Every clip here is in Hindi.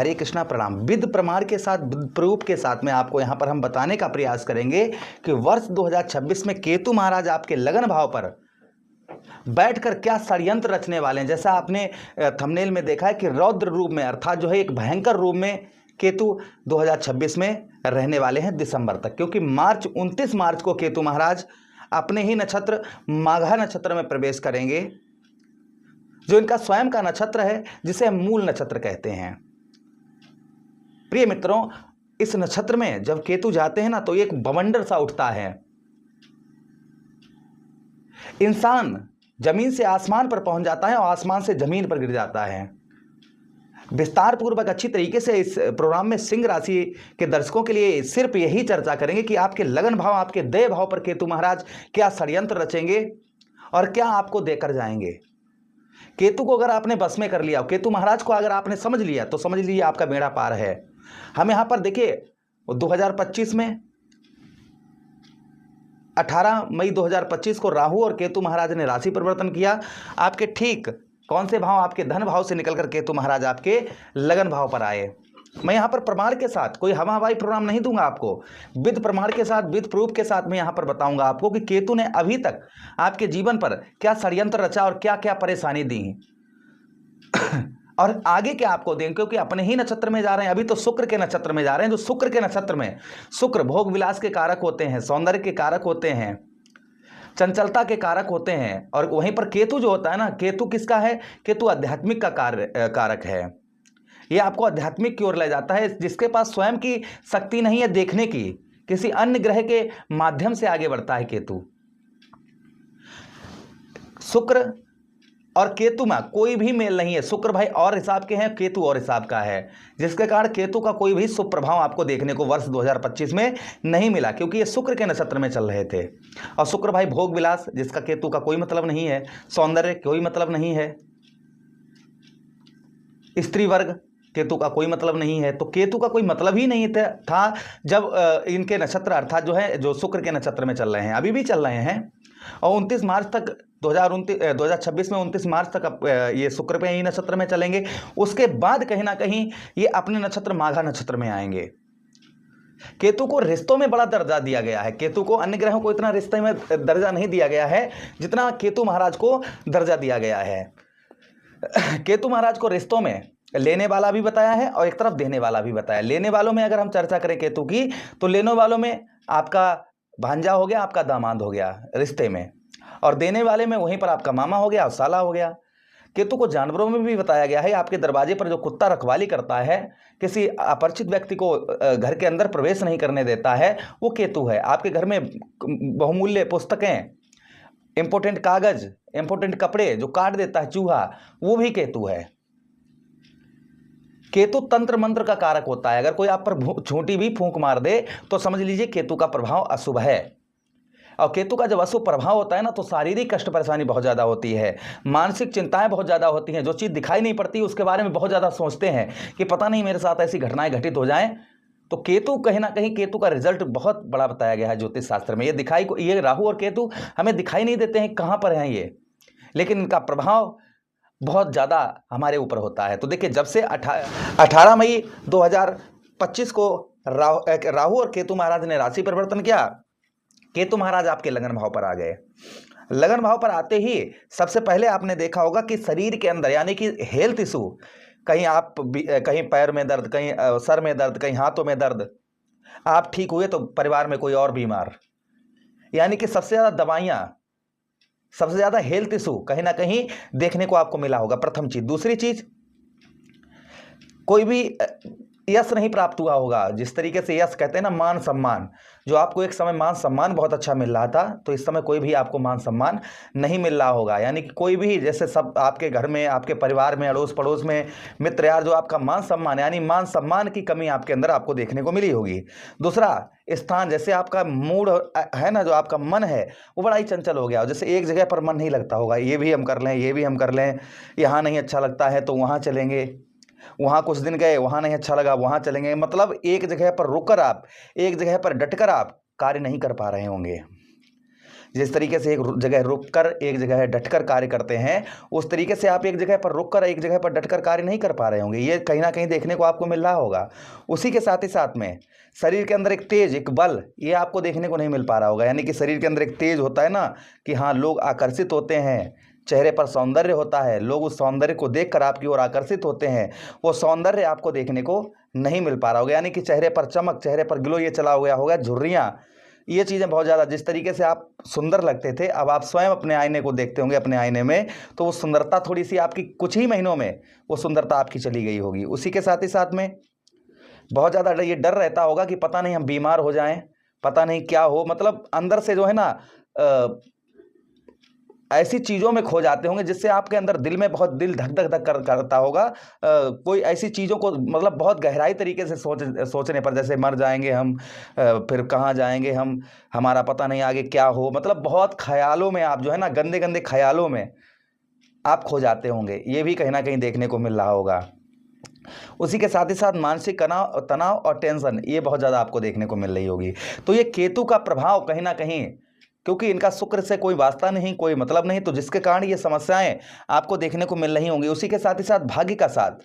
हरे कृष्णा प्रणाम। विद प्रमाण के साथ, विद प्रूफ के साथ में आपको यहाँ पर हम बताने का प्रयास करेंगे कि वर्ष 2026 में केतु महाराज आपके लगन भाव पर बैठकर क्या षड्यंत्र रचने वाले हैं। जैसा आपने थंबनेल में देखा है कि रौद्र रूप में, अर्थात जो है एक भयंकर रूप में केतु 2026 में रहने वाले हैं दिसंबर तक, क्योंकि 29 मार्च को केतु महाराज अपने ही नक्षत्र माघा नक्षत्र में प्रवेश करेंगे, जो इनका स्वयं का नक्षत्र है, जिसे हम मूल नक्षत्र कहते हैं। प्रिय मित्रों, इस नक्षत्र में जब केतु जाते हैं ना, तो एक बवंडर सा उठता है। इंसान जमीन से आसमान पर पहुंच जाता है और आसमान से जमीन पर गिर जाता है। विस्तार पूर्वक अच्छी तरीके से इस प्रोग्राम में सिंह राशि के दर्शकों के लिए सिर्फ यही चर्चा करेंगे कि आपके लगन भाव, आपके देह भाव पर केतु महाराज क्या षड्यंत्र रचेंगे और क्या आपको देकर जाएंगे। केतु को अगर आपने बस में कर लिया, केतु महाराज को अगर आपने समझ लिया, तो समझ लीजिए आपका बेड़ा पार है। हम यहां पर देखिए 2025 में 18 मई 2025 को राहु और केतु महाराज ने राशि परिवर्तन किया। आपके ठीक कौन से भाव, आपके धन भाव से निकलकर केतु महाराज आपके लगन भाव पर आए। मैं यहाँ पर प्रमाण के साथ, कोई हवा हवाई प्रोग्राम नहीं दूंगा आपको, विद प्रमाण के साथ, विद प्रूफ के साथ मैं यहाँ पर बताऊंगा आपको कि केतु ने अभी तक आपके जीवन पर क्या षड्यंत्र रचा और क्या क्या परेशानी दी और आगे क्या आपको देंगे, क्योंकि अपने ही नक्षत्र में जा रहे हैं। अभी तो शुक्र के नक्षत्र में जा रहे हैं, जो शुक्र के नक्षत्र में, शुक्र भोग विलास के कारक होते हैं, सौंदर्य के कारक होते हैं, चंचलता के कारक होते हैं। और वहीं पर केतु जो होता है ना, केतु किसका है? केतु आध्यात्मिक का कारक है। ये आपको आध्यात्मिक की ओर ले जाता है। जिसके पास स्वयं की शक्ति नहीं है देखने की, किसी अन्य ग्रह के माध्यम से आगे बढ़ता है केतु। शुक्र और केतु में कोई भी मेल नहीं है। शुक्र भाई और हिसाब के हैं, केतु और हिसाब का है, जिसके कारण केतु का कोई भी शुभ प्रभाव आपको देखने को वर्ष 2025 में नहीं मिला, क्योंकि ये शुक्र के नक्षत्र में चल रहे थे। और शुक्र भाई भोग विलास, जिसका केतु का कोई मतलब नहीं है, सौंदर्य कोई मतलब नहीं है, स्त्री वर्ग केतु का कोई मतलब नहीं है। तो केतु का कोई मतलब ही नहीं था जब इनके नक्षत्र, अर्थात जो है जो शुक्र के नक्षत्र में चल रहे हैं, अभी भी चल रहे हैं। और 29 मार्च तक 2026 में 29 मार्च तक ये शुक्र पे ही नक्षत्र में चलेंगे। उसके बाद कहीं ना कहीं ये अपने नक्षत्र माघा नक्षत्र में आएंगे। केतु को रिश्तों में बड़ा दर्जा दिया गया है। केतु को अन्य ग्रहों को इतना रिश्ते में दर्जा नहीं दिया गया है जितना केतु महाराज को दर्जा दिया गया है। केतु महाराज को रिश्तों में लेने वाला भी बताया है और एक तरफ देने वाला भी बताया। लेने वालों में अगर हम चर्चा करें केतु की, तो लेने वालों में आपका भांजा हो गया, आपका दामाद हो गया रिश्ते में, और देने वाले में वहीं पर आपका मामा हो गया और साला हो गया। केतु को जानवरों में भी बताया गया है। आपके दरवाजे पर जो कुत्ता रखवाली करता है, किसी अपरिचित व्यक्ति को घर के अंदर प्रवेश नहीं करने देता है, वो केतु है। आपके घर में बहुमूल्य पुस्तकें, इंपोर्टेंट कागज, इंपोर्टेंट कपड़े जो काट देता है चूहा, वो भी केतु है। केतु तंत्र मंत्र का कारक होता है। अगर कोई आप पर छोटी भी फूंक मार दे तो समझ लीजिए केतु का प्रभाव अशुभ है। और केतु का जब अशुभ प्रभाव होता है ना, तो शारीरिक कष्ट परेशानी बहुत ज़्यादा होती है, मानसिक चिंताएं बहुत ज़्यादा होती हैं। जो चीज़ दिखाई नहीं पड़ती उसके बारे में बहुत ज़्यादा सोचते हैं कि पता नहीं मेरे साथ ऐसी घटनाएं घटित हो जाएं। तो केतु कहीं ना कहीं, केतु का रिजल्ट बहुत बड़ा बताया गया है ज्योतिष शास्त्र में। ये राहु और केतु हमें दिखाई नहीं देते हैं कहाँ पर हैं ये, लेकिन इनका प्रभाव बहुत ज़्यादा हमारे ऊपर होता है। तो देखिए, जब से 18 मई 2025 को राहु और केतु महाराज ने राशि परिवर्तन किया, केतु महाराज आपके लगन भाव पर आ गए। लगन भाव पर आते ही सबसे पहले आपने देखा होगा कि शरीर के अंदर, यानी कि हेल्थ इशू, कहीं पैर में दर्द, कहीं सर में दर्द, कहीं हाथों में दर्द, आप ठीक हुए तो परिवार में कोई और बीमार, यानी कि सबसे ज़्यादा दवाइयाँ, सबसे ज़्यादा हेल्थ इशू कहीं ना कहीं देखने को आपको मिला होगा। प्रथम चीज। दूसरी चीज, कोई भी यश नहीं प्राप्त हुआ होगा। जिस तरीके से यश कहते हैं ना, मान सम्मान, जो आपको एक समय मान सम्मान बहुत अच्छा मिल रहा था, तो इस समय कोई भी आपको मान सम्मान नहीं मिल रहा होगा। यानी कि कोई भी, जैसे सब आपके घर में, आपके परिवार में, अड़ोस पड़ोस में, मित्र यार, जो आपका मान सम्मान, यानी मान सम्मान की कमी आपके अंदर आपको देखने को मिली होगी। दूसरा स्थान, जैसे आपका मूड है ना, जो आपका मन है वो बड़ा ही चंचल हो गया, जैसे एक जगह पर मन नहीं लगता होगा, ये भी हम कर लें, ये भी हम कर लें, यहाँ नहीं अच्छा लगता है तो वहाँ चलेंगे, वहाँ कुछ दिन गए, वहाँ नहीं अच्छा लगा, वहाँ चलेंगे। मतलब एक जगह पर रुककर आप, एक जगह पर डटकर आप कार्य नहीं कर पा रहे होंगे। जिस तरीके से एक जगह रुककर एक जगह डटकर कार्य करते हैं, उस तरीके से आप एक जगह पर रुककर एक जगह पर डटकर कार्य नहीं कर पा रहे होंगे। ये कहीं ना कहीं देखने को आपको मिल रहा होगा। उसी के साथ ही साथ में शरीर के अंदर एक तेज, एक बल, ये आपको देखने को नहीं मिल पा रहा होगा। यानी कि शरीर के अंदर एक तेज होता है ना, कि हाँ लोग आकर्षित होते हैं, चेहरे पर सौंदर्य होता है, लोग उस सौंदर्य को देखकर आपकी ओर आकर्षित होते हैं, वो सौंदर्य आपको देखने को नहीं मिल पा रहा होगा। यानी कि चेहरे पर चमक, चेहरे पर ग्लो ये चला हुआ होगा, झुर्रियाँ, ये चीज़ें बहुत ज़्यादा, जिस तरीके से आप सुंदर लगते थे, अब आप स्वयं अपने आईने को देखते होंगे अपने आईने में, तो वो सुंदरता थोड़ी सी आपकी कुछ ही महीनों में वो सुंदरता आपकी चली गई होगी। उसी के साथ ही साथ में बहुत ज़्यादा ये डर रहता होगा कि पता नहीं हम बीमार हो जाएं, पता नहीं क्या हो, मतलब अंदर से जो है ना ऐसी चीज़ों में खो जाते होंगे जिससे आपके अंदर दिल में बहुत दिल धक धक धक करता होगा। कोई ऐसी चीज़ों को मतलब बहुत गहराई तरीके से सोचने पर, जैसे मर जाएंगे हम, फिर कहाँ जाएंगे हम, हमारा पता नहीं आगे क्या हो, मतलब बहुत ख्यालों में आप जो है ना, गंदे गंदे ख्यालों में आप खो जाते होंगे। ये भी कहीं ना कहीं देखने को मिल रहा होगा। उसी के साथ ही साथ मानसिक तनाव और टेंशन, ये बहुत ज़्यादा आपको देखने को मिल रही होगी। तो ये केतु का प्रभाव कहीं ना कहीं, क्योंकि इनका शुक्र से कोई वास्ता नहीं, कोई मतलब नहीं, तो जिसके कारण ये समस्याएं आपको देखने को मिल रही होंगी। उसी के साथ ही साथ भाग्य का साथ,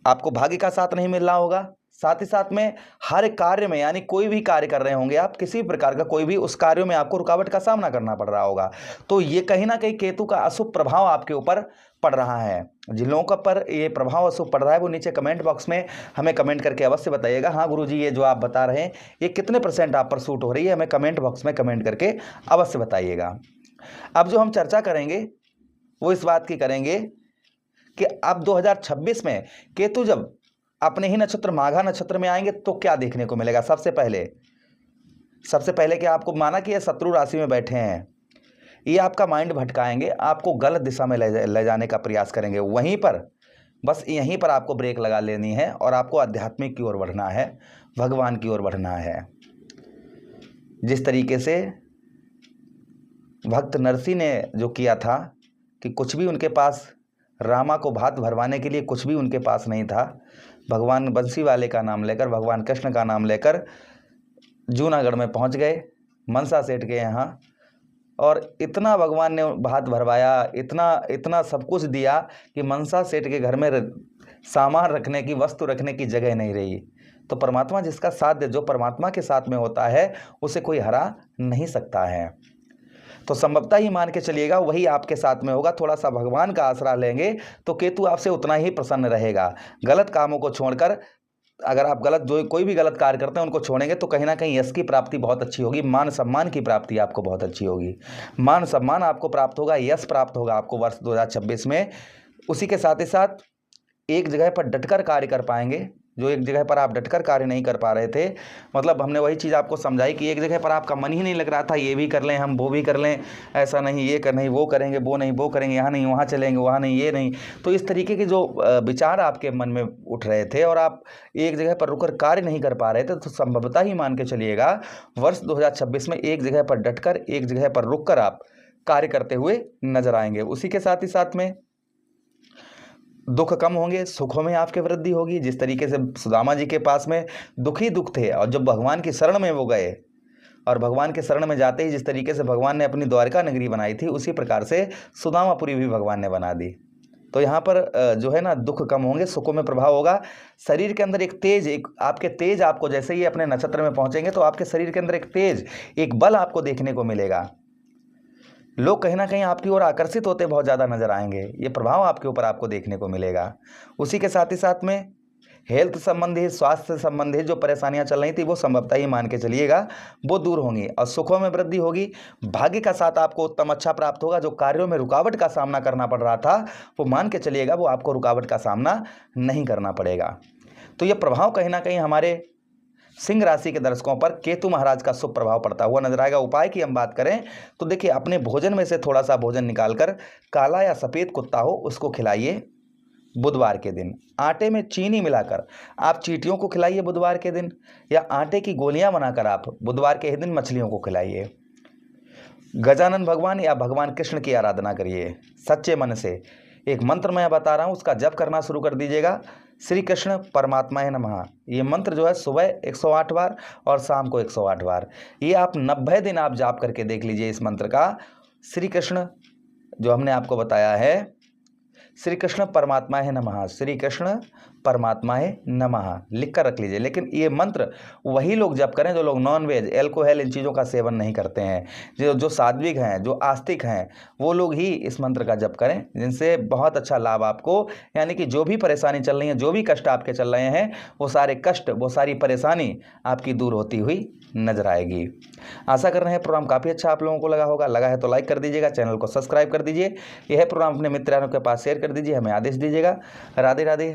आपको भाग्य का साथ नहीं मिल रहा होगा। साथ ही साथ में हर कार्य में, यानी कोई भी कार्य कर रहे होंगे आप, किसी भी प्रकार का कोई भी, उस कार्यों में आपको रुकावट का सामना करना पड़ रहा होगा। तो ये कहीं ना कहीं केतु का अशुभ प्रभाव आपके ऊपर पड़ रहा है। जिन लोगों का पर ये प्रभाव अशुभ पड़ रहा है वो नीचे कमेंट बॉक्स में हमें कमेंट करके अवश्य बताइएगा। हाँ गुरुजी, ये जो आप बता रहे हैं ये कितने % आप पर सूट हो रही है, हमें कमेंट बॉक्स में कमेंट करके अवश्य बताइएगा। अब जो हम चर्चा करेंगे वो इस बात की करेंगे कि अब 2026 में केतु जब अपने ही नक्षत्र माघा नक्षत्र में आएंगे तो क्या देखने को मिलेगा। सबसे पहले कि आपको माना कि ये शत्रु राशि में बैठे हैं, ये आपका माइंड भटकाएंगे, आपको गलत दिशा में ले जाने का प्रयास करेंगे। वहीं पर बस यहीं पर आपको ब्रेक लगा लेनी है और आपको आध्यात्मिक की ओर बढ़ना है, भगवान की ओर बढ़ना है। जिस तरीके से भक्त नरसिंह ने जो किया था कि कुछ भी उनके पास, रामा को भात भरवाने के लिए कुछ भी उनके पास नहीं था, भगवान बंसी वाले का नाम लेकर, भगवान कृष्ण का नाम लेकर जूनागढ़ में पहुंच गए, मनसा सेठ के यहाँ, और इतना भगवान ने भात भरवाया, इतना सब कुछ दिया कि मनसा सेठ के घर में सामान रखने की, वस्तु रखने की जगह नहीं रही। तो परमात्मा जिसका साथ दे, जो परमात्मा के साथ में होता है उसे कोई हरा नहीं सकता है। तो संभवतः ही मान के चलिएगा वही आपके साथ में होगा। थोड़ा सा भगवान का आसरा लेंगे तो केतु आपसे उतना ही प्रसन्न रहेगा। गलत कामों को छोड़कर, अगर आप कोई भी गलत कार्य करते हैं उनको छोड़ेंगे तो कहीं ना कहीं यश की प्राप्ति बहुत अच्छी होगी, मान सम्मान की प्राप्ति आपको बहुत अच्छी होगी, मान सम्मान आपको प्राप्त होगा, यश प्राप्त होगा आपको वर्ष 2026 में। उसी के साथ ही साथ एक जगह पर डटकर कार्य कर पाएंगे, जो एक जगह पर आप डटकर कार्य नहीं कर पा रहे थे, मतलब हमने वही चीज़ आपको समझाई कि एक जगह पर आपका मन ही नहीं लग रहा था, ये भी कर लें हम, वो भी कर लें, ऐसा नहीं ये कर नहीं वो करेंगे, वो नहीं वो करेंगे, यहाँ नहीं वहाँ चलेंगे, वहाँ नहीं ये नहीं। तो इस तरीके के जो विचार आपके मन में उठ रहे थे और आप एक जगह पर रुककर कार्य नहीं कर पा रहे थे, तो संभवतः ही मान के चलिएगा वर्ष 2026 में एक जगह पर डटकर, एक जगह पर रुककर आप कार्य करते हुए नजर आएंगे। उसी के साथ ही साथ में दुख कम होंगे, सुखों में आपके वृद्धि होगी। जिस तरीके से सुदामा जी के पास में दुख ही दुख थे और जब भगवान की शरण में वो गए, और भगवान के शरण में जाते ही जिस तरीके से भगवान ने अपनी द्वारका नगरी बनाई थी, उसी प्रकार से सुदामापुरी भी भगवान ने बना दी। तो यहाँ पर जो है ना दुख कम होंगे, सुखों में प्रभाव होगा। शरीर के अंदर एक तेज, आपको जैसे ही अपने नक्षत्र में पहुँचेंगे तो आपके शरीर के अंदर एक तेज, एक बल आपको देखने को मिलेगा। लोग कहीं ना कहीं आपकी ओर आकर्षित होते बहुत ज़्यादा नजर आएंगे, ये प्रभाव आपके ऊपर आपको देखने को मिलेगा। उसी के साथ ही साथ में हेल्थ संबंधी, स्वास्थ्य संबंधी जो परेशानियां चल रही थी वो संभवतः ही मान के चलिएगा वो दूर होंगी और सुखों में वृद्धि होगी। भाग्य का साथ आपको उत्तम अच्छा प्राप्त होगा। जो कार्यों में रुकावट का सामना करना पड़ रहा था वो मान के चलिएगा वो आपको रुकावट का सामना नहीं करना पड़ेगा। तो ये प्रभाव कहीं ना कहीं हमारे सिंह राशि के दर्शकों पर केतु महाराज का शुभ प्रभाव पड़ता हुआ नजर आएगा। उपाय की हम बात करें तो देखिए, अपने भोजन में से थोड़ा सा भोजन निकालकर काला या सफ़ेद कुत्ता हो उसको खिलाइए। बुधवार के दिन आटे में चीनी मिलाकर आप चींटियों को खिलाइए बुधवार के दिन, या आटे की गोलियां बनाकर आप बुधवार के ही दिन मछलियों को खिलाइए। गजानन भगवान या भगवान कृष्ण की आराधना करिए सच्चे मन से। एक मंत्र मैं बता रहा हूँ, उसका जप करना शुरू कर दीजिएगा। श्री कृष्ण परमात्माय नमः, ये मंत्र जो है सुबह 108 बार और शाम को 108 बार, ये आप 90 दिन आप जाप करके देख लीजिए इस मंत्र का। श्री कृष्ण जो हमने आपको बताया है, श्री कृष्ण परमात्मा है नमः, श्री कृष्ण परमात्मा है नमः, लिख कर रख लीजिए। लेकिन ये मंत्र वही लोग जप करें जो लोग नॉन वेज, एल्कोहल, इन चीज़ों का सेवन नहीं करते हैं। जो सात्विक हैं, जो आस्तिक हैं, वो लोग ही इस मंत्र का जप करें, जिनसे बहुत अच्छा लाभ आपको, यानी कि जो भी परेशानी चल रही है, जो भी कष्ट आपके चल रहे हैं, वो सारे कष्ट, वो सारी परेशानी आपकी दूर होती हुई नजर आएगी। आशा कर रहे हैं प्रोग्राम काफ़ी अच्छा आप लोगों को लगा होगा। लगा है तो लाइक कर दीजिएगा, चैनल को सब्सक्राइब कर दीजिए। यह प्रोग्राम अपने मित्रों के पास शेयर कर दीजिए, हमें आदेश दीजिएगा। राधे राधे।